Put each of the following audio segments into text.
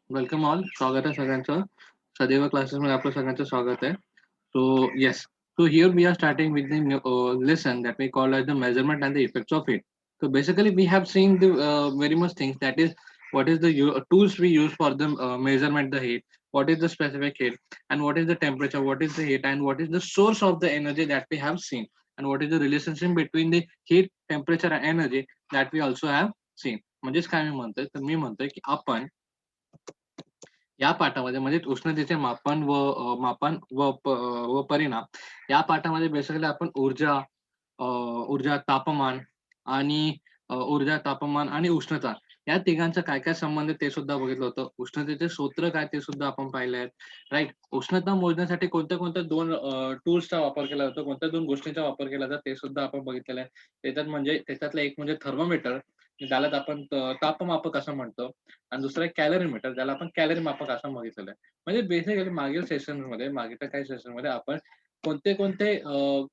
Welcome all. स्वागत आहे सगळ्यांचं. सदैव क्लासेसमध्ये आपलं सगळ्यांचं स्वागत आहे. So yes, so here we are starting with the lesson that we call as the measurement and the effects of heat. So basically, we have seen the very much things, that is what is the tools we use for the measurement the heat, what is the specific heat, and what is the temperature, what is the heat, and what is the source of the energy that we have seen, and what is the relationship between the heat, temperature, and energy that we also have seen. म्हणजेच काय मी म्हणतोय, तर मी म्हणतोय की आपण या पाठामध्ये म्हणजे उष्णतेचे मापन व परिणाम या पाठामध्ये बेसिकली आपण अ, ऊर्जा, तापमान आणि ऊर्जा, तापमान आणि उष्णता या तिघांचा काय-काय संबंध आहे ते सुद्धा बघितलं होतं. उष्णतेचे सूत्र काय ते सुद्धा आपण पाहिले आहेत, राइट? उष्णता मोजण्यासाठी कोणत्या-कोणत्या 2 टूल्सचा वापर केला जातो, कोणत्या 2 गोष्टींचा वापर केला जातो ते सुद्धा आपण बघितलेलं आहे. त्याच्यातलं एक म्हणजे थर्मोमीटर, ज्याला आपण तापमापक असं म्हणतो, आणि दुसरं एक कॅलरीमीटर, ज्याला आपण कॅलरी मापक असं बघितलेलं आहे. म्हणजे बेसिकली मागील काही सेशनमध्ये आपण कोणते-कोणते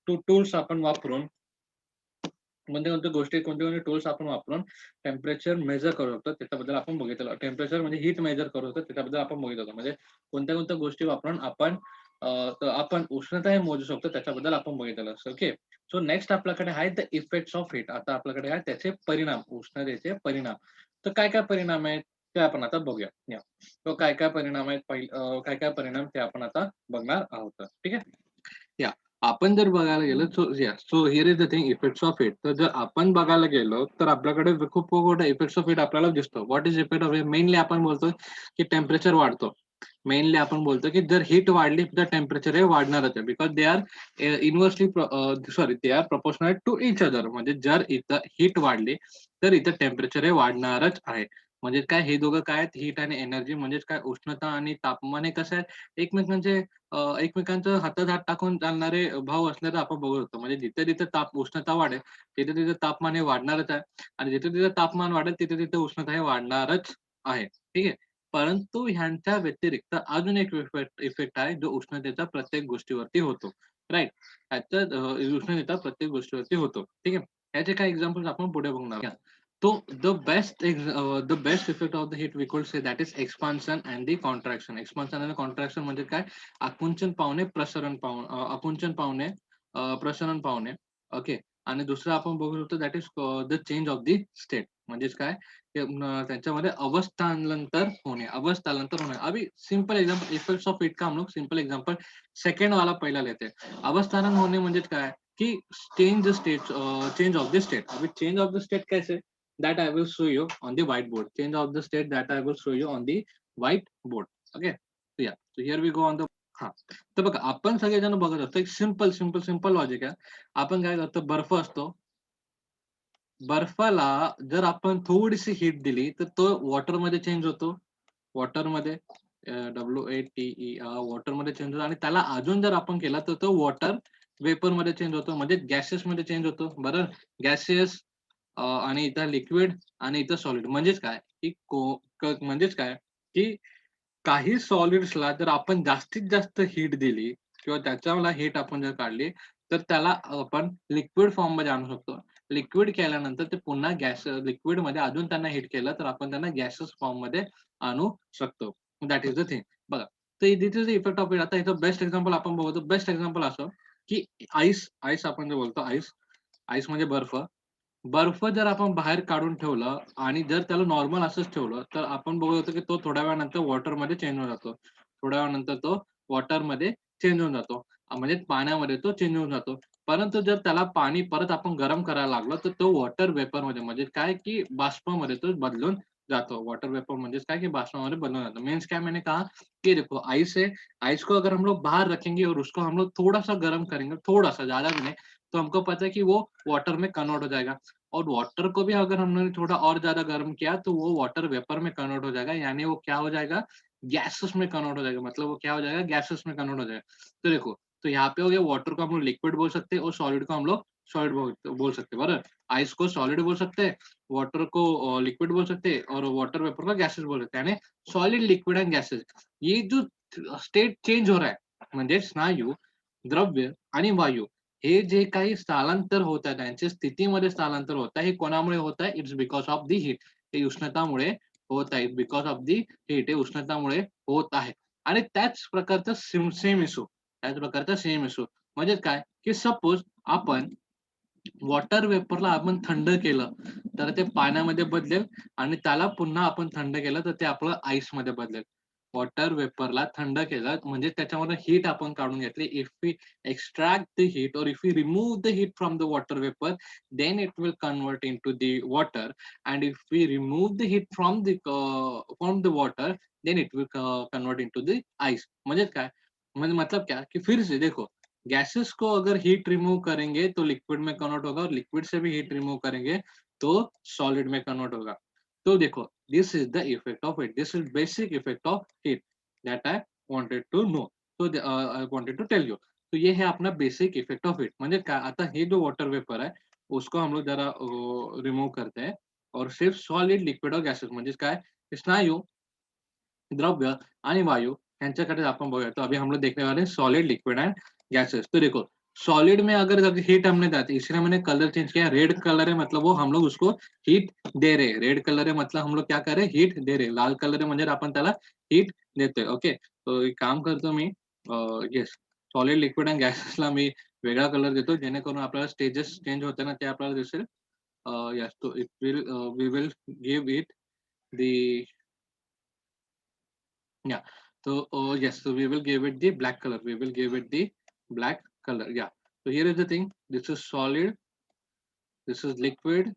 टूल्स आपण वापरून कोणत्या-कोणत्या गोष्टी, कोणते-कोणते टूल्स आपण वापरून टेम्परेचर मेजर करू शकतो, त्याच्याबद्दल आपण बघितलेलं. टेम्परेचर म्हणजे हीट मेजर करू शकतो, त्याच्याबद्दल आपण बघितलं होतं. म्हणजे कोणत्या-कोणत्या गोष्टी वापरून आपण उष्णता हे मोजू शकतो, त्याच्याबद्दल आपण बघितलेलं. ओके. सो नेक्स्ट आपल्याकडे आहे द इफेक्ट्स ऑफ हीट. आता आपल्याकडे आहे त्याचे परिणाम, उष्णतेचे परिणाम. तर काय-काय परिणाम आहेत, ते आपण आता बघूया. या. तो काय-काय परिणाम आहेत, काय-काय परिणाम ते आपण आता बघणार आहोत. ठीक आहे? या. आपण जर बघायला गेलो, so here is the thing, effects of hit. तर जर आपण बघायला गेलो, तर आपल्याकडे खूप मोठा इफेक्ट्स ऑफ हिट आपल्याला दिसतो. What is effect of hit? Mainly आपण बोलतो की टेम्परेचर वाढतो. मेनली आपण बोलतो की जर हीट वाढली तर टेम्परेचर हे वाढणारच आहे. Because they are inversely they are proportional to each other. म्हणजे जर इथं हीट वाढली, तर इथं टेम्परेचर हे वाढणारच आहे. म्हणजे काय, हे दोघं काय आहेत, हीट आणि एनर्जी, म्हणजेच काय, उष्णता आणि तापमान हे कसं आहे, एकमेकांचे एकमेकांचं हातात हात टाकून चालणारे भाव असल्याचं आपण बघू शकतो. म्हणजे जिथे-जिथे उष्णता वाढेल, तिथे-तिथे तापमान हे वाढणारच आहे, आणि जिथे-जिथे तापमान वाढेल, तिथे-तिथे उष्णता हे वाढणारच आहे. ठीक आहे. परंतु ह्यांच्या व्यतिरिक्त अजून एक इफेक्ट आहे, जो उष्णतेचा प्रत्येक गोष्टीवरती होतो. राइट? उष्णतेचा प्रत्येक गोष्टीवरती होतो. ठीक आहे. याचे काही एक्झाम्पल्स आपण पुढे बघणार आहोत. तो the best effect of the heat we could say that is expansion and the contraction. Expansion आणि कॉन्ट्रॅक्शन म्हणजे काय? आकुंचन पावणे, प्रसरण पावणे. ओके. आणि दुसरं आपण बघू शकतो, that is the change of the state. म्हणजेच काय? त्यांच्यामध्ये अवस्थांतर होणे. अभी simple example effects of heat का हम लोग सिंपल एग्जांपल सेकंड वाला पहिला लेते हैं. अवस्थानन होणे म्हणजे काय? की चेंज ऑफ द स्टेट. अभी चेंज ऑफ द स्टेट कैसे? That I will show you on the white board. Change of the state that I will show you on the white board. Okay. So here we go on the. हां. तर बघा, आपण सगळेजण बघत असतो, एक simple logic आहे. आपण काय करतो, बर्फ असतो. बर्फाला जर आपण थोडीशी हीट दिली, तर तो वॉटरमध्ये चेंज होतो. वॉटरमध्ये WATE वॉटरमध्ये चेंज होतो, आणि त्याला अजून जर आपण केला, तर तो वॉटर वेपरमध्ये चेंज होतो. म्हणजे गॅसेसमध्ये चेंज होतो. बरं. गॅसेस, आणि इथं लिक्विड, आणि इथं सॉलिड. म्हणजेच काय, की म्हणजेच काय, की काही सॉलिड्सला जर आपण जास्तीत जास्त हीट दिली, किंवा त्याच्याला हीट आपण जर काढली, तर त्याला आपण लिक्विड फॉर्ममध्ये आणू शकतो. लिक्विड केल्यानंतर ते पुन्हा लिक्विडमध्ये अजून त्यांना हीट केलं, तर आपण त्यांना गॅसेस फॉर्ममध्ये आणू शकतो. That is the thing. बघा, तर this is the effect of heat. आता ह्याचं बेस्ट एक्झाम्पल आपण बघतो. बेस्ट एक्झाम्पल असं, की आईस आपण जे बोलतो, आईस म्हणजे बर्फ. बर्फ जर आपण बाहेर काढून ठेवलं, आणि जर त्याला नॉर्मल असंच ठेवलं, तर आपण बघू शकतो की तो थोड्या वेळानंतर वॉटरमध्ये चेंज होऊन जातो. थोड्या वेळानंतर तो वॉटरमध्ये चेंज होऊन जातो. म्हणजे पाण्यामध्ये तो चेंज होऊन जातो. परंतु जर त्याला पाणी परत आपण गरम करायला लागलो, तर तो वॉटर वेपरमध्ये, म्हणजे काय, की बाष्पामध्ये तो बदलून जातो. वॉटर वेपर म्हणजेच काय, की बाष्पामध्ये बदलून जातो. मीन्स क्या, मैंने कहा कि देखो, आइस है, आइस को अगर हम लोग बाहर रखेंगे और उसको हम लोग थोड़ा-सा गर्म करेंगे, थोड़ा-सा, ज़्यादा भी नहीं, तो हमको पता है कि वो वाटर में कन्वर्ट हो जाएगा। और वाटर को भी अगर हमने थोड़ा और ज़्यादा गर्म किया, तो वो वाटर वेपर में कन्वर्ट हो जाएगा, यानी वो क्या हो जाएगा, गैसेस में कन्वर्ट हो जाएगा। मतलब वो क्या हो जाएगा, गैसेस में कन्वर्ट हो जाएगा। तो देखो, तो यहाँ पे हो गया, वाटर को हम लोग लिक्विड बोल सकते हैं, और सॉलिड को हम लोग सॉलिड बोल सकते हैं, बराबर। आइस को सॉलिड बोल सकते हैं, वाटर को लिक्विड बोल सकते हैं, और वाटर वेपर को गैसेस बोल सकते हैं, यानी सॉलिड, लिक्विड एंड गैसेस। ये जो स्टेट चेंज हो रहा है, म्हणजे स्नायू, द्रव्य आणि वायू, हे जे काही स्थलांतर होत आहे, त्यांच्या स्थितीमध्ये स्थलांतर होत आहे, हे कोणामुळे होत आहे? It's because of the heat. हे उष्णतामुळे होत आहेत बिकॉज ऑफ दी हीट. हे उष्णतामुळे होत आहे. आणि त्याच प्रकारचा सेम इश्यू, म्हणजे काय, की सपोज आपण वॉटर वेपरला आपण थंड केलं, तर ते पाण्यामध्ये बदलेल आणि त्याला पुन्हा आपण थंड केलं, तर ते आपलं आईसमध्ये बदलेल. वॉटर वेपरला थंड केलं म्हणजे त्याच्यामधून हीट आपण काढून घेतली. If we extract the heat और if we remove the heat from the water vapour, then it will convert into the water. And if we remove the heat from the water, then it will convert into the ice. म्हणजे काय, म्हणजे मतलब क्या, कि फिर से देखो, gases को अगर हीट रिमूव करेंगे तो लिक्विड में कन्वर्ट होगा, और लिक्विड से भी हीट रिमूव करेंगे तो सॉलिड में कन्वर्ट होगा. तो देखो, this is the effect of heat, this is basic effect of heat that I wanted to know. तो I wanted to tell you. तो ये है अपना बेसिक इफेक्ट ऑफ हीट. म्हणजे काय, आता हे जो वॉटर वेपर है उसको हम लोग जरा रिमूव करते हैं, और सिर्फ सॉलिड, लिक्विड और गैसेस म्हणजे काय, स्नायू, द्रव्य आणि वायु यांच्याकडे आपण बघूया. तो अभी हम लोग देखने वाले हैं सॉलिड, लिक्विड एंड गैसेस. तो देखो, सॉलिड में अगर हीट हमने दी, इसलिए मैंने कलर चेंज किया. रेड कलर है मतलब वो हम लोग उसको हीट दे रहे. रेड कलर है मतलब हम लोग क्या कर रहे, हीट दे रहे. लाल कलर आहे म्हणजे आपण त्याला हीट देतोय. ओके, तो एक काम करतो मी, येस, सॉलिड, लिक्विड अँड गॅसेसला मी वेगळा कलर देतो, जेणेकरून आपल्याला स्टेजेस चेंज होते ना ते आपल्याला दिसेल. येस, तो it will, we will give it the, yeah. So, yes, so we will give it the black color. We will give it the black color. Yeah. So here is the thing. This is solid, this is liquid,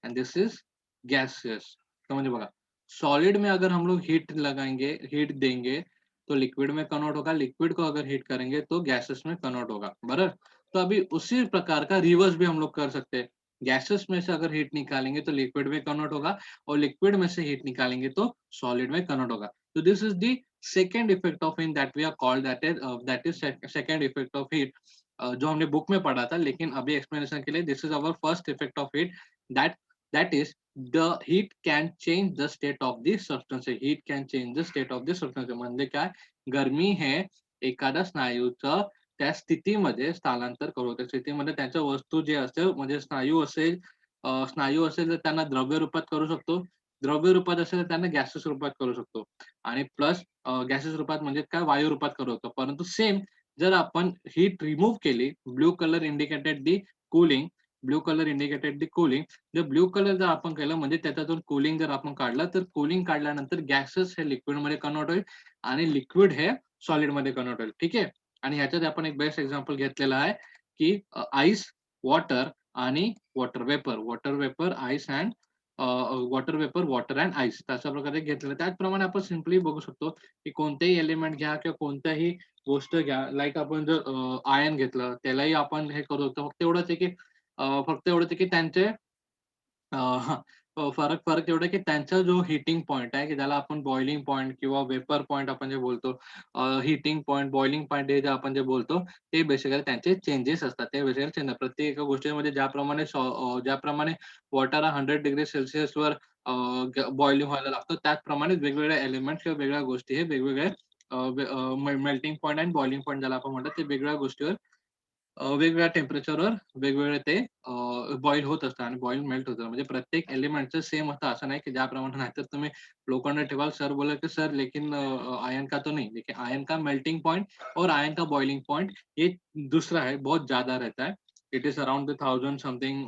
and this is gaseous. समझे बघा. Solid में अगर हम लोग heat लगाएंगे, heat देंगे, तो liquid में convert होगा. लिक्विड को अगर हीट करेंगे तो गैसेस में कन्वर्ट होगा. बराबर. तो अभी उसी प्रकार का रिवर्स भी हम लोग कर सकते हैं. गैसेस में से अगर हीट निकालेंगे तो लिक्विड में कन्वर्ट होगा, और लिक्विड में से हीट निकालेंगे तो सॉलिड में कन्वर्ट होगा. तो this is the second effect of heat that we are called, that is second effect of heat, जो हमने बुक में पढ़ा था. लेकिन अभी एक्सप्लेनेशन के लिए, this is our first effect of heat, that that is the heat can change the state of the substance. Heat can change the state of the substance. म्हणजे काय, गरमी हे एखाद्या स्नायूचं त्या स्थितीमध्ये स्थलांतर करू. त्या स्थितीमध्ये त्यांच्या वस्तू जे असेल, म्हणजे स्नायू असेल तर त्यांना द्रव्य रूपात करू शकतो. द्रव्य रूपात असेल तर त्यांना गॅसेस रूपात करू शकतो. आणि प्लस गॅसेस रूपात म्हणजे काय, वायू रूपात करू शकतो. परंतु सेम जर आपण हीट रिमूव्ह केली, ब्लू कलर इंडिकेटेड दी कूलिंग, ब्लू कलर इंडिकेटेड दी कूलिंग. जर ब्लू कलर जर आपण केलं म्हणजे त्याच्यातून कूलिंग जर आपण काढलं, तर कूलिंग काढल्यानंतर गॅसेस हे लिक्विडमध्ये कन्वर्ट होईल, आणि लिक्विड हे सॉलिडमध्ये कन्वर्ट होईल. ठीक आहे. आणि ह्याच्यात आपण एक बेस्ट एक्झाम्पल घेतलेला आहे, की आईस, वॉटर आणि water vapour. Water vapour, ice and water vapour, water and ice, तशा प्रकारे घेतलेलं. त्याचप्रमाणे आपण सिम्पली बघू शकतो, की कोणतेही एलिमेंट घ्या किंवा कोणत्याही गोष्ट घ्या. लाईक आपण जर आयन घेतलं, त्यालाही आपण हे करू शकतो. फक्त एवढंच आहे की त्यांचे हां, फरक फरक एवढा आहे की त्यांचा जो हिटिंग पॉइंट आहे, की ज्याला आपण बॉइलिंग पॉइंट किंवा वेपर पॉइंट आपण जे बोलतो, हिटिंग पॉइंट, बॉइलिंग पॉइंट हे जे आपण जे बोलतो, ते बेसिकली त्यांचे चेंजेस असतात. ते बेसिकली चेंज, प्रत्येक एका गोष्टीमध्ये ज्याप्रमाणे वॉटर हा 100 डिग्री सेल्सियसवर बॉइलिंग व्हायला लागतो, त्याचप्रमाणे वेगवेगळे एलिमेंट्स किंवा वेगवेगळ्या गोष्टी हे वेगवेगळे मेल्टिंग पॉइंट आणि बॉइलिंग पॉइंट ज्याला आपण म्हणतो, ते वेगवेगळ्या गोष्टीवर वेगवेगळ्या टेम्परेचरवर वेगवेगळे ते बॉईल होत असतात आणि बॉईल मेल्ट होतं. म्हणजे प्रत्येक एलिमेंटचं सेम असतं असं नाही, की ज्याप्रमाणे नाहीतर तुम्ही लोखंड ठेवाल, सर बोले की सर लेकिन आयन का तो नहीं. देखिए, आयन का मेल्टिंग पॉइंट और आयन का बॉइलिंग पॉइंट ये दूसरा है, बहुत ज़्यादा रहता है. It is around the 1000 something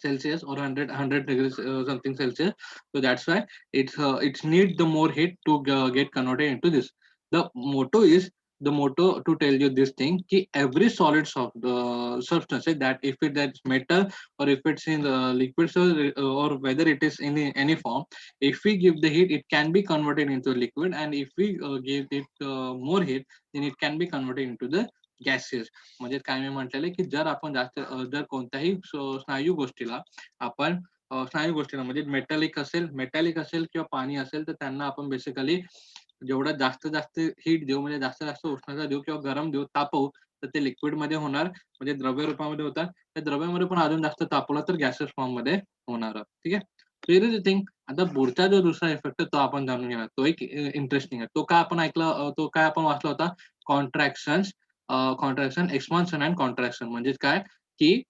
Celsius or 100 degrees something Celsius. So that's why it's need the more heat to get converted into this. The motto is the motto to tell you this thing, ki every solid substance, that if that's metal or if it's in the liquid, or whether it is in any form, if we give the heat, it can be converted into liquid, and if we give it more heat, then it can be converted into the gases. म्हणजे काय मी म्हटलेलं आहे, की जर आपण जास्त जर कोणत्याही स्नायू गोष्टीला आपण म्हणजे मेटॅलिक असेल किंवा पाणी असेल, तर त्यांना आपण बेसिकली जेवढं जास्त जास्त हीट देऊ, म्हणजे जास्त जास्त उष्णता देऊ किंवा गरम देऊ, तापवू, तर ते लिक्विडमध्ये होणार, म्हणजे द्रव्य रूपामध्ये होतात. त्या द्रव्यामध्ये पण अजून जास्त तापवलं तर गॅसेस फॉर्ममध्ये होणार. ठीक आहे. So here is the thing. आता पुढचा जो दुसरा इफेक्ट आहे तो आपण जाणून घेणार. तो एक इंटरेस्टिंग आहे. तो काय आपण ऐकला, तो काय आपण वाचला होता, कॉन्ट्रॅक्शन, एक्सपान्शन अँड कॉन्ट्रॅक्शन. म्हणजे काय, की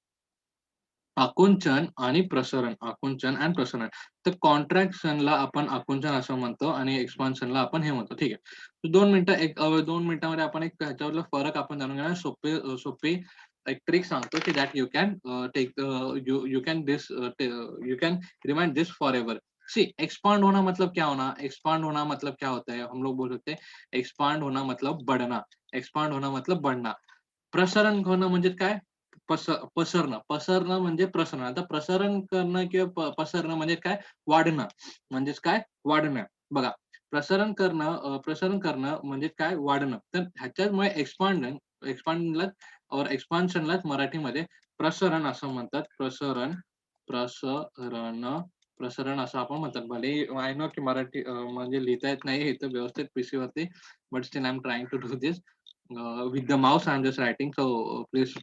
आकुंचन आणि प्रसरण, आकुंचन आणि प्रसरण. तर कॉन्ट्रॅक्शनला आपण आकुंचन असं म्हणतो आणि एक्सपान्शनला आपण हे म्हणतो. ठीक आहे. 2 मिनिटं 2 मिनिटामध्ये आपण एक ह्याच्यावरला फरक आपण जाणून घेणार. सोपी एक ट्रिक सांगतो की that you can take you you can this you can remind this forever. See expand होना मतलब क्या होना? एक्सपांड होना मतलब क्या होता है? हम लोग बोल सकते हैं एक्सपांड होना मतलब बढ़ना. एक्सपांड होना मतलब बढ़ना. प्रसारण होणं म्हणजे काय? पसरणं. पसरणं म्हणजे प्रसरण. आता प्रसारण करणं किंवा पसरणं म्हणजे काय? वाढणं. म्हणजेच काय? वाढणं. बघा, प्रसारण करणं म्हणजे काय? वाढणं. तर ह्याच्यामुळे एक्सपांडला और एक्सपान्शनलाच मराठीमध्ये प्रसरण असं म्हणतात. प्रसरण, प्रसरण असं आपण म्हणतात. भलेही आय नो की मराठी म्हणजे लिहिता येत नाही इथं व्यवस्थित पीसीवरती, but still I am trying to do this. With the mouse I am just writing, so please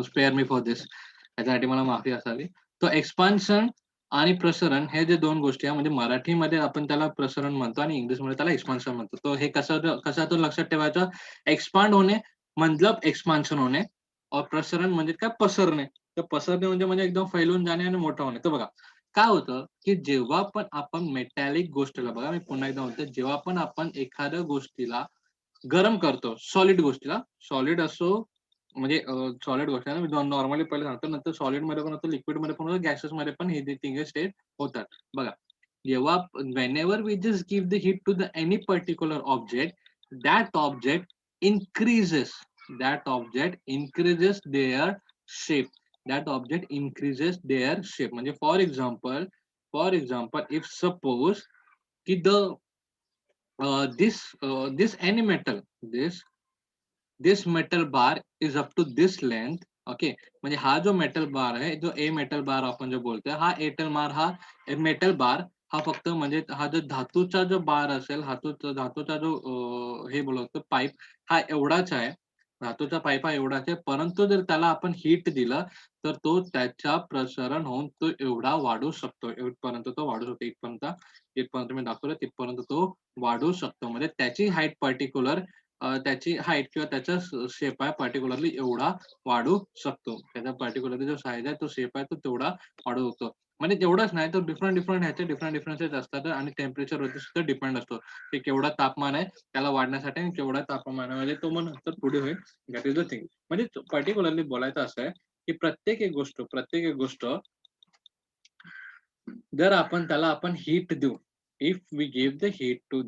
spare me for this. त्याच्यासाठी मला माफी असावी. तो एक्सपान्शन आणि प्रसरण हे जे 2 गोष्टी आहे, म्हणजे मराठीमध्ये आपण त्याला प्रसरण म्हणतो आणि इंग्लिशमध्ये त्याला एक्सपान्शन म्हणतो. तर हे कशातून लक्षात ठेवायचं? एक्सपांड होणे मतलब एक्सपान्शन होणे और प्रसरण म्हणजे काय? पसरणे. तर पसरणे म्हणजे एकदम फैलून जाणे आणि मोठं होणे. तर बघा, काय होतं, की जेव्हा पण आपण मेटॅलिक गोष्टीला बघा, मी पुन्हा एकदा म्हणतो, जेव्हा पण आपण एखाद्या गोष्टीला गरम करतो, सॉलिड गोष्टीला, सॉलिड असो म्हणजे सॉलिड गोष्ट आहे ना, मी नॉर्मली पहिले सांगतो, नंतर सॉलिडमध्ये पण होतं, लिक्विडमध्ये पण होतं, गॅसेसमध्ये पण हे तिघे स्टेट होतात. बघा, जेव्हा whenever we just give the heat to the any particular object, that object increases that object increases their shape. That object increases their shape. म्हणजे फॉर एक्झाम्पल, इफ सपोज की this any metal, this metal bar is up to this length. Okay, म्हणजे हा जो metal bar आहे, जो a metal bar आपण जो बोलतोय, हा एटल बार, हा मेटल बार, हा फक्त म्हणजे हा जो धातूचा जो बार असेल, धातूचा जो हे बोलतो पाईप, हा एवढाच आहे. धातूचा पाईप हा एवढाच आहे. परंतु जर त्याला आपण हीट दिलं, तर तो त्याच्या प्रसरण होऊन तो एवढा वाढू शकतो. इथपर्यंत तो वाढू शकतो. इथपर्यंत मी दाखवलं, तिथपर्यंत तो वाढू शकतो. म्हणजे त्याची हाईट पर्टिक्युलर त्याची हाईट किंवा त्याचा शेप आहे पर्टिक्युलरली एवढा वाढू शकतो. त्याचा पर्टिक्युलरली जो साईज आहे, तो शेप आहे, तो तेवढा वाढू शकतो. म्हणजे तेवढंच नाही तर डिफरंट ह्याचे डिफरन्सेस असतात आणि टेम्परेचरवरती सुद्धा डिपेंड असतो, की केवढं तापमान आहे त्याला वाढण्यासाठी आणि केवढ्या तापमानामध्ये तो मग नंतर पुढे होईल. That is the thing. म्हणजे पर्टिक्युलरली बोलायचं असं आहे, की प्रत्येक एक गोष्ट जर आपण हीट देऊ, if we give the heat to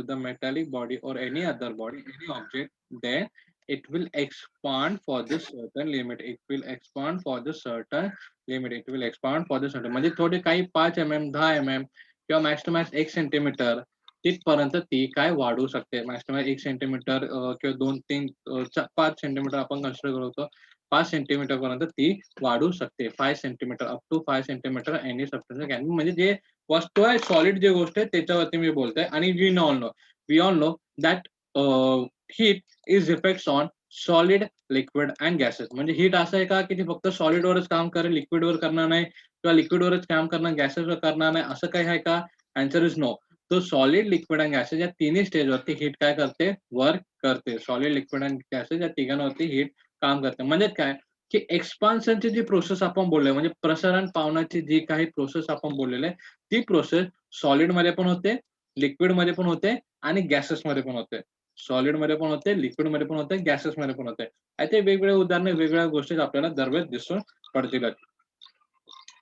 the metallic body or any other body, any object, then it will expand for this certain limit. It will expand for the certain limit. It will expand for the certain. म्हणजे थोडे काही 5 10 किंवा max to max 1 centimetre तिथपर्यंत ती काय वाढू शकते. Max to max 1 centimetre किंवा 2-3 5 सेंटीमीटर आपण कन्सिडर करतो. 5 सेंटीमीटर पर्यंत ती वाढू शकते. 5 centimetre up to 5 centimetre any substance can, म्हणजे जे वस्तू आहे, सॉलिड जे गोष्ट आहे त्याच्यावरती मी बोलतोय. आणि we all know that heat is effects on solid, liquid and gases. म्हणजे हीट असं आहे का, की ते फक्त सॉलिडवरच काम करेल, लिक्विडवर करणार नाही, किंवा लिक्विडवरच काम करणार, गॅसेसवर करणार नाही, असं काही आहे का? Answer is no. तो सॉलिड, लिक्विड अँड गॅसेस या तिन्ही स्टेजवरती हीट काय करते? वर्क करते. सॉलिड, लिक्विड अँड गॅसेस या तिघांवरती हीट काम करते. म्हणजे काय, की एक्सपान्शनची जी प्रोसेस आपण बोललोय, म्हणजे प्रसारण पावण्याची जी काही प्रोसेस आपण बोललेली आहे, ती प्रोसेस सॉलिडमध्ये पण होते, लिक्विडमध्ये पण होते आणि गॅसेसमध्ये पण होते. सॉलिडमध्ये पण होते, लिक्विडमध्ये पण होते, गॅसेसमध्ये पण होते. ते वेगवेगळे उदाहरणं, वेगवेगळ्या गोष्टी आपल्याला दरवेळेस दिसून पडतीलच.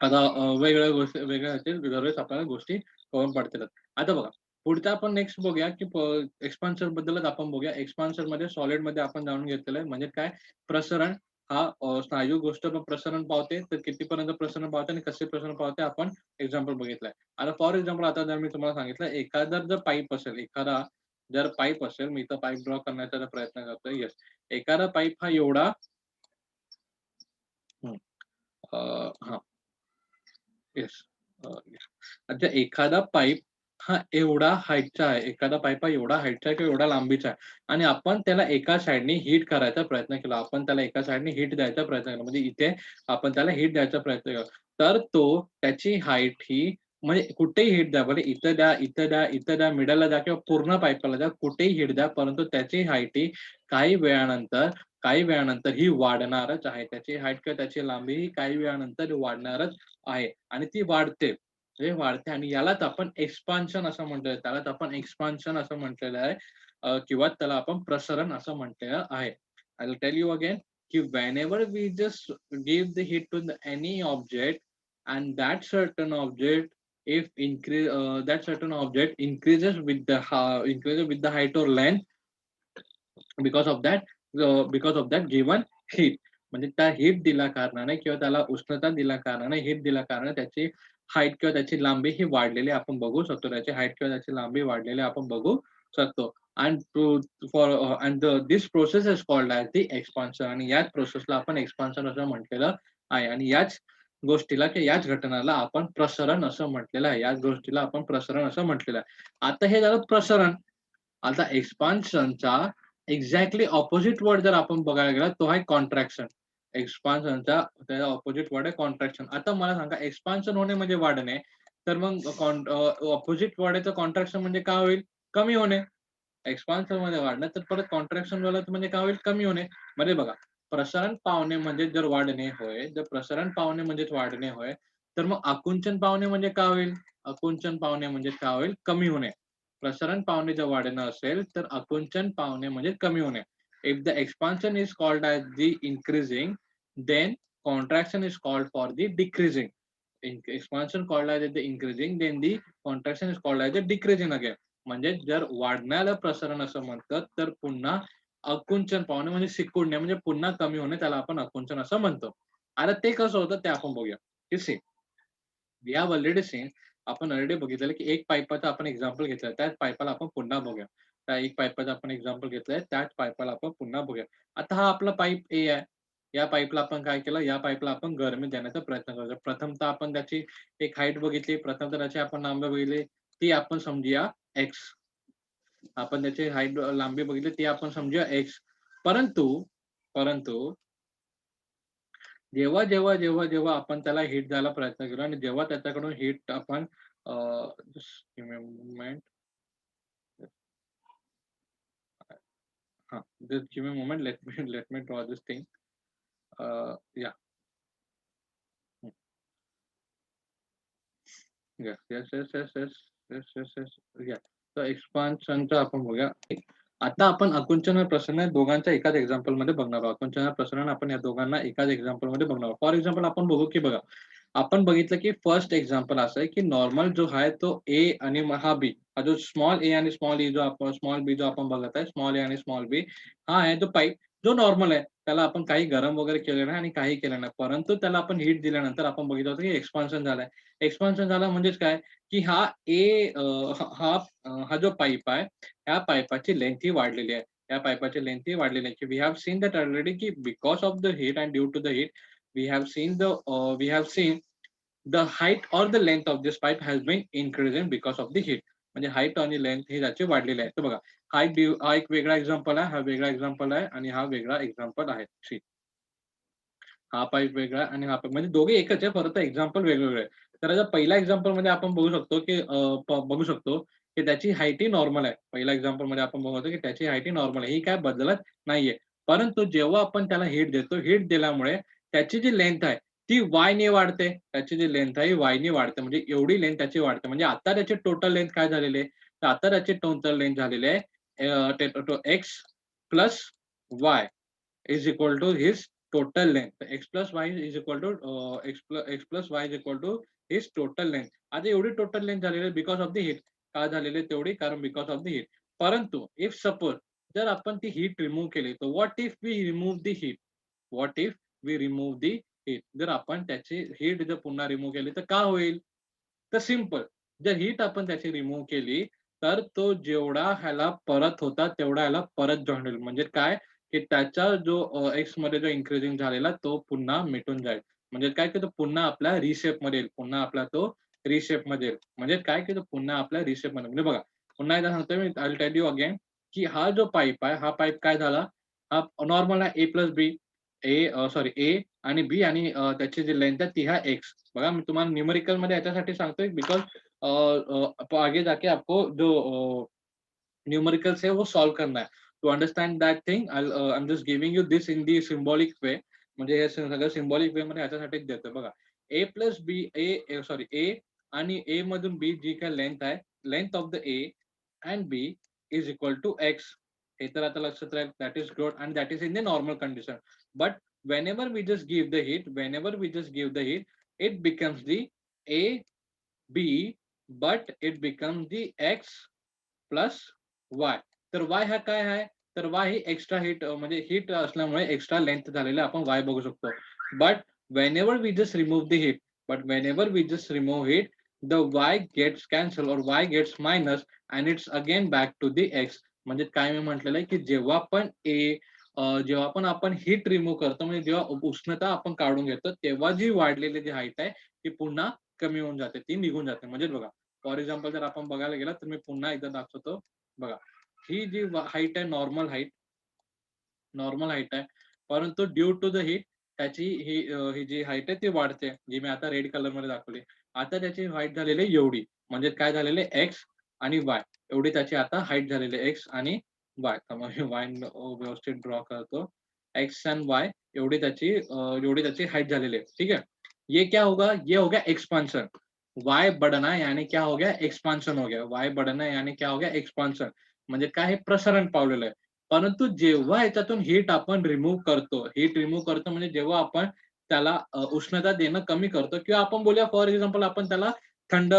आता वेगळ्या ह्याचे दरवेळेस आपल्याला गोष्टी कळून पडतीलच. आता बघा, पुढचा आपण नेक्स्ट बघूया, की एक्सपान्शन बद्दलच आपण बघूया. एक्सपान्शनमध्ये सॉलिडमध्ये आपण जाणून घेतलेलं आहे, म्हणजे काय? प्रसरण हा स्नायू गोष्ट पण प्रसरण पावते, तर कितीपर्यंत प्रसरण पावते आणि कसे प्रसरण पावते आपण एक्झाम्पल बघितलंय. आता फॉर एक्झाम्पल, आता जर मी तुम्हाला सांगितलं, जर पाईप असेल, मी इथं पाईप ड्रॉ करण्याचा प्रयत्न करतोय. येस, एखादा पाईप हा एवढा हां, येस. आता एखादा पाईप हा एवढा हाईटचा आहे, एखादा पाईप हा एवढा हाईटचा आहे किंवा एवढा लांबीचा आहे आणि आपण त्याला एका साइडने हीट करायचा प्रयत्न केला. आपण त्याला एका साइडने हीट द्यायचा प्रयत्न केला. म्हणजे इथे आपण त्याला हीट द्यायचा प्रयत्न केला. तर त्याची हाईट ही, म्हणजे कुठेही हीट द्या, भले इथं द्या, इथं द्या, इथं द्या, मिडलला द्या किंवा पूर्ण पाईपाला द्या, कुठेही हीट द्या, परंतु त्याची हाईट ही काही वेळानंतर काही वेळानंतर ही वाढणारच आहे. त्याची हाईट किंवा त्याची लांबी ही काही वेळानंतर वाढणारच आहे आणि ती वाढते. म्हणजे वाढते आणि यालाच आपण एक्सपान्शन असं म्हटलेलं आहे. त्यालाच आपण एक्सपान्शन असं म्हटलेलं आहे किंवा त्याला आपण प्रसरण असं म्हटलेलं आहे. I will tell you again की whenever we just give the heat to any object and that certain object if increase that certain object increases with the height or length because of that given heat म्हणजे त्या heat दिल्या कारणाने किंवा त्याला उष्णता दिल्या कारणाने हीट दिल्या कारणाने त्याची हाईट किंवा त्याची लांबी ही वाढलेली आपण बघू शकतो. त्याची हाईट किंवा त्याची लांबी वाढलेली आपण बघू शकतो. And for and this process is called as the expansion आणि याच प्रोसेसला आपण एक्सपान्शन असं म्हटलेलं आहे आणि याच गोष्टीला किंवा याच घटनाला आपण प्रसरण असं म्हटलेलं आहे. याच गोष्टीला आपण प्रसरण असं म्हटलेलं आहे. आता हे झालं प्रसरण. आता एक्सपान्शनचा एक्झॅक्टली ऑपोजिट वर्ड जर आपण बघायला गेला तो आहे कॉन्ट्रॅक्शन. एक्सपान्शनचा त्याचा ऑपोजिट वर्ड आहे कॉन्ट्रॅक्शन. आता मला सांगा एक्सपान्शन होणे म्हणजे वाढणे. तर मग ऑपोजिट वर्ड आहे तर कॉन्ट्रॅक्शन म्हणजे काय होईल? कमी होणे. एक्सपान्शन मध्ये वाढणं तर परत कॉन्ट्रॅक्शन झालं तर म्हणजे काय होईल? कमी होणे. म्हणजे बघा प्रसरण पावणे म्हणजे जर वाढणे होय, जर प्रसरण पावणे म्हणजेच वाढणे होय, तर मग आकुंचन पावणे म्हणजे काय होईल? आकुंचन पावणे म्हणजे काय होईल? कमी होणे. प्रसरण पावणे जर वाढणं असेल तर आकुंचन पावणे म्हणजे कमी होणे. If the expansion is called as the increasing, then contraction is called for the decreasing. Expansion called as the increasing, then the contraction is called as the decreasing again. म्हणजे जर वाढण्याला प्रसरण असं म्हणतात तर पुन्हा आकुंचन पावणे म्हणजे सिकुडणे म्हणजे पुन्हा कमी होणे त्याला आपण आकुंचन असं म्हणतो. आता ते कसं होतं ते आपण बघूया. You see, we have already seen आपण ऑलरेडी बघितलेलं की एक पाईपाचं आपण एक्झाम्पल घेतलं त्याच पाईपाला आपण पुन्हा बघूया. त्या एक पाईपाचं आपण एक्झाम्पल घेतलंय त्याच पाईपाला आपण पुन्हा बघूया. आता हा आपला पाईप ए आहे. या पाईपला आपण काय केलं? या पाईपला आपण गरमी देण्याचा प्रयत्न करतो. प्रथमतः आपण त्याची एक हाईट बघितली, प्रथमतः त्याची आपण लांबी बघितली, ती आपण समजूया एक्स. आपण त्याची हाईट लांबी बघितली ती आपण समजूया एक्स. परंतु परंतु जेव्हा आपण त्याला हिट द्यायला प्रयत्न केला आणि जेव्हा त्याच्याकडून हिट आपण just give me a moment. हां, just give me a moment. Let me draw this thing. Yeah. Yes, yes, yes, yes, yes, yes, yes, yes. Yeah. तर एक्सपान्शनचं आपण बघूया. आता आपण आकुंचन आणि प्रसरण दोघांच्या एकाच एक्झाम्पलमध्ये बघणार आहोत. आकुंचन आणि प्रसरण आपण या दोघांना एकाच एक्झाम्पलमध्ये बघणार आहोत. फॉर एक्झाम्पल आपण बघू की बघा, आपण बघितलं की फर्स्ट एक्झाम्पल असं आहे की नॉर्मल जो आहे तो ए आणि हा बी. हा जो स्मॉल ए आणि स्मॉल ई जो आपण स्मॉल बी जो आपण बघत आहे, स्मॉल ए आणि स्मॉल बी हा आहे तो पाईप जो नॉर्मल आहे. त्याला आपण काही गरम वगैरे केलं नाही आणि काही केलं नाही. परंतु त्याला आपण हीट दिल्यानंतर आपण बघितलं होतं की एक्सपान्शन झालंय. एक्सपान्शन झालं म्हणजेच काय? की हा ए हा जो पाईप आहे, ह्या पाईपाची लेंथ ही वाढलेली आहे. या पाईपाची लेंथ ही वाढलेली आहे. We have seen that already की because of the heat and due to the heat we have seen the height or the length of this pipe has been increasing because of the heat. म्हणजे height आणि length ही त्याची वाढलेली आहे. तर बघा हा एक वेगळा एक्झाम्पल आहे, हा वेगळा एक्झाम्पल आहे आणि हा वेगळा एक्झाम्पल आहे. हा पाईप वेगळा आणि हा पाईप म्हणजे दोघे एकच आहे, परंतु एक्झाम्पल वेगवेगळे आहे. तर आता पहिल्या एक्झाम्पलमध्ये आपण बघू शकतो की बघू शकतो की त्याची हाईट ही नॉर्मल आहे. पहिल्या एक्झाम्पलमध्ये आपण बघतो की त्याची हाईट ही नॉर्मल आहे. ही काय बदलत नाहीये. परंतु जेव्हा आपण त्याला हीट देतो, हीट दिल्यामुळे त्याची जी लेंथ आहे ती वायने वाढते. त्याची जी लेंथ आहे वायने वाढते. म्हणजे एवढी लेंथ त्याची वाढते. म्हणजे आता त्याची टोटल लेंथ काय झालेली आहे? तर आता त्याची टोटल लेंथ झालेली आहे X plus Y is equal to his total length. X plus y is equal to x plus y is equal to his total length. आता एवढी टोटल लेंथ झालेली आहे बिकॉज ऑफ द हीट. का झालेली आहे तेवढी? कारण बिकॉज ऑफ द हीट. परंतु इफ सपोज जर आपण ती हीट रिमूव्ह केली तर what if we remove the heat? What if we remove the heat? जर आपण त्याची हीट जर पुन्हा रिमूव्ह केली तर काय होईल? तर सिंपल. जर हीट आपण त्याची रिमूव्ह केली तर तो जेवढा ह्याला परत होता तेवढा ह्याला परत जॉइन होईल. म्हणजे काय? की त्याचा जो एक्समध्ये जो इन्क्रीजिंग झालेला तो पुन्हा मिटून जाईल. म्हणजे काय की तो पुन्हा आपल्या रिशेपमध्ये येईल. पुन्हा आपला तो रिशेपमध्ये येईल. म्हणजे काय की तो पुन्हा आपल्या रिशेपमध्ये म्हणजे बघा, पुन्हा एकदा सांगतोय मी I will tell you again की हा जो पाईप आहे, हा पाईप काय झाला? हा नॉर्मल आहे ए प्लस बी. ए आणि बी आणि त्याची जी लेंथ आहे ती आहे एक्स. बघा मी तुम्हाला न्यूमेरिकलमध्ये याच्यासाठी सांगतोय बिकॉज आगे जाके आपको जो न्यूमेरिकल्स है वो सॉल्व करना है. To understand that thing I am just giving you this in the symbolic way. म्हणजे हे सगळं सिम्बॉलिक वे मध्ये याच्यासाठीच देतो बघा. ए प्लस बी ए आणि ए मधून बी जी काय लेंथ आहे, length of the A and B is equal to X. हे तर आता लक्षात राहील. That is good and that is in the normal condition. But whenever we just give the heat, whenever we just give the heat, it becomes the A, B, but it becomes the X plus Y. तर Y हा काय आहे? तर Y ही extra heat म्हणजे heat असल्यामुळे extra length झालेले आपण Y बघू शकतो. But whenever we just remove the heat, but whenever we just remove it, the Y gets cancelled or Y gets minus and it's again back to the X. म्हणजे काय मी म्हटलेलं आहे की जेव्हा पण जेव्हा पण आपण हीट रिमूव्ह करतो म्हणजे जेव्हा उष्णता आपण काढून घेतो तेव्हा जी वाढलेली जी हाईट आहे ती पुन्हा कमी होऊन जाते, ती निघून जाते. म्हणजे बघा, फॉर एक्झाम्पल जर आपण बघायला गेला तर मी पुन्हा एकदा दाखवतो बघा. ही जी हाईट आहे नॉर्मल हाईट आहे, परंतु ड्यू टू द हीट त्याची ही जी हाईट आहे ती वाढते, जी मी आता रेड कलर मध्ये दाखवली. आता त्याची हाईट झालेली आहे एवढी, म्हणजे काय झालेले एक्स आणि वाय एवढी त्याची आता हाईट झालेली आहे, एक्स आणि वाय. तर मग वाय व्यवस्थित ड्रॉ करतो. एक्स एंड वाय एवढी त्याची हाईट झालेली आहे. ठीक है, ये क्या होगा, ये हो गया एक्सपांशन. वाय बढ़ना यानी क्या हो गया, एक्सपांशन हो गया. वाय बढ़ना यानी क्या हो गया, एक्सपांशन. म्हणजे काय, हे प्रसारण पावलेलं आहे. परंतु जेव्हा ह्याच्यातून हीट रिमूव्ह करतो म्हणजे जेव्हा आपण त्याला उष्णता देणं कमी करतो किंवा आपण बोलूया फॉर एक्झाम्पल आपण त्याला थंड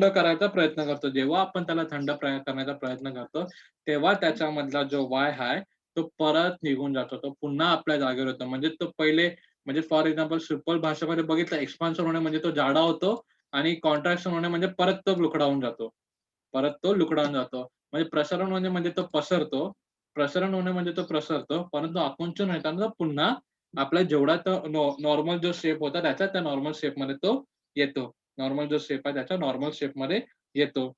करायचा प्रयत्न करतो. जेव्हा आपण त्याला थंड करण्याचा प्रयत्न करतो, तेव्हा त्याच्यामधला जो वाय आहे तो परत निघून जातो. तो पुन्हा आपल्या जागेवर येतो. म्हणजे तो पहिले म्हणजे फॉर एक्झाम्पल सिंपल भाषेमध्ये बघितलं, एक्सपान्शन होणे म्हणजे तो जाडा होतो आणि कॉन्ट्रॅक्शन होणे म्हणजे परत तो लुकडावून जातो. म्हणजे प्रसरण होणे म्हणजे तो पसरतो. परंतु आकुंचन होताना पुन्हा आपला जेवढा तो नॉर्मल जो शेप होता त्याचा त्या नॉर्मल शेपमध्ये तो येतो. नॉर्मल जो शेप आहे त्याच्या नॉर्मल शेपमध्ये येतो.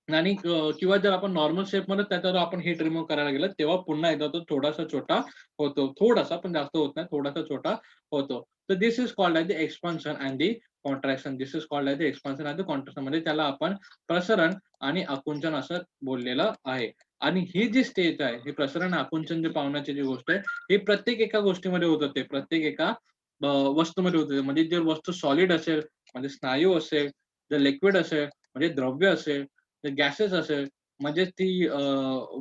आणि किंवा जर आपण नॉर्मल शेपमध्ये त्याच्यावर आपण हीट रिमूव्ह करायला गेलं, तेव्हा पुन्हा एकदा तो थोडासा छोटा होतो. थोडासा, पण जास्त होत नाही. थोडासा छोटा होतो. तर this is called as the expansion and the contraction. This is called as the expansion and the contraction. म्हणजे त्याला आपण प्रसरण आणि आकुंचन असं बोललेलं आहे. आणि ही जी स्टेज आहे, ही प्रसरण आकुंचन जे पावण्याची जी गोष्ट आहे, ही प्रत्येक एका गोष्टीमध्ये होत होते. प्रत्येक एका वस्तूमध्ये होत होते. म्हणजे जर वस्तू सॉलिड असेल, म्हणजे स्नायू असेल, जर लिक्विड असेल, म्हणजे द्रव्य असेल, गॅसेस असेल, म्हणजे ती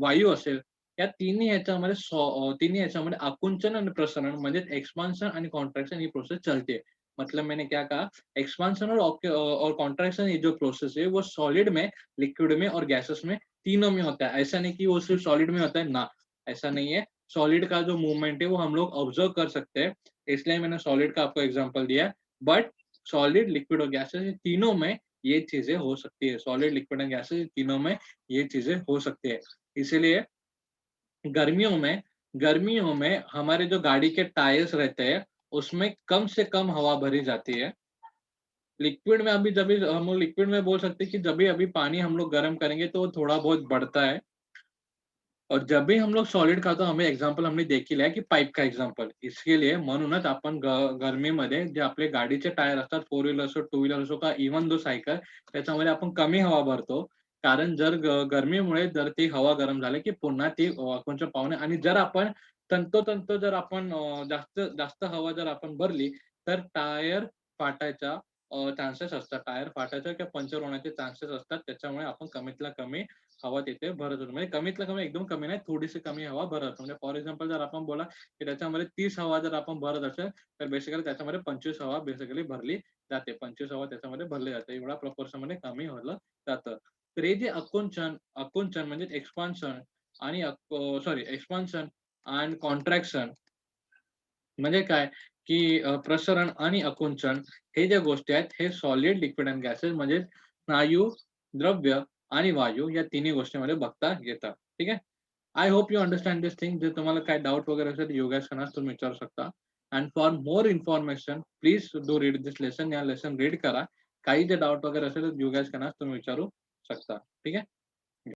वायू असेल, या तिन्ही ह्याच्यामध्ये आकुंचन आणि प्रसरण म्हणजे एक्सपान्शन आणि कॉन्ट्रैक्शन ही प्रोसेस चलती है. मतलब मैंने क्या कहा, एक्सपांशन और कॉन्ट्रैक्शन ये जो प्रोसेस है वो सॉलिड में, लिक्विड में और गैसेस में तीनों में होता है. ऐसा नहीं कि वो सिर्फ सॉलिड में होता है ना, ऐसा नहीं है. सॉलिड का जो मूवमेंट है वो हम लोग ऑब्जर्व कर सकते हैं, इसलिए मैंने सॉलिड का आपको एग्जांपल दिया. बट सॉलिड, लिक्विड और गैसेस तीनों में ये चीजें हो सकती है. सॉलिड, लिक्विड एंड गैसेस तीनों में ये चीजें हो सकती है. इसीलिए गर्मियों में गर्मियों में हमारे जो गाड़ी के टायर्स रहते हैं उसमें कम से कम हवा भरी जाती है. लिक्विड में अभी जब भी हम लोग लिक्विड में बोल सकते हैं कि जब भी अभी पानी हम लोग गर्म करेंगे तो वो थोड़ा बहुत बढ़ता है. और जब भी हम लोग सॉलिड खातो, हमें एक्झाम्पल हमने देखील आहे की पाईपचा एक्झाम्पल. इसके लिए म्हणूनच आपण गरमीमध्ये जे आपले गाडीचे टायर असतात, फोर व्हीलर असो, टू व्हीलर असो का इव्हन दो सायकल, त्याच्यामध्ये आपण कमी हवा भरतो. कारण जर गरमीमुळे जर ती हवा गरम झाली की पुन्हा ती वाकूनच्या पावणे, आणि जर आपण तंतोतंत जर आपण जास्त जास्त हवा जर आपण भरली तर टायर फाटायचा चान्सेस असतात. टायर फाटायचा किंवा पंक्चर होण्याचे चान्सेस असतात. त्याच्यामुळे आपण कमीतला कमी हवा तिथे भरत होतो. म्हणजे कमीतला कमी एकदम कमी नाही, थोडीशी कमी हवा भरत. म्हणजे फॉर एक्झाम्पल जर आपण बोला की त्याच्यामध्ये 30 हवा जर आपण भरत असेल, तर बेसिकली त्याच्यामध्ये 25 हवा बेसिकली भरली जाते. 25 हवा त्याच्यामध्ये भरली जाते. एवढा प्रपोर्शनमध्ये कमी होलं जातं. तर हे जे आकुंचन म्हणजे एक्सपान्शन आणि एक्सपान्शन अँड कॉन्ट्रॅक्शन म्हणजे काय, की प्रसरण आणि आकुंचन हे ज्या गोष्टी आहेत, हे सॉलिड, लिक्विड एंड गॅसेस म्हणजे स्नायू, द्रव्य आणि वायू या तिन्ही गोष्टींमध्ये बघता येतात. ठीक आहे. I hope you understand this thing. जर तुम्हाला काय डाऊट वगैरे असेल योगेश खन्नास तुम्ही विचारू शकता. And for more information please do read this lesson. या लेसन रीड करा. काही जे डाऊट वगैरे असेल योगेश खन्नास तुम्ही विचारू शकता. ठीक आहे.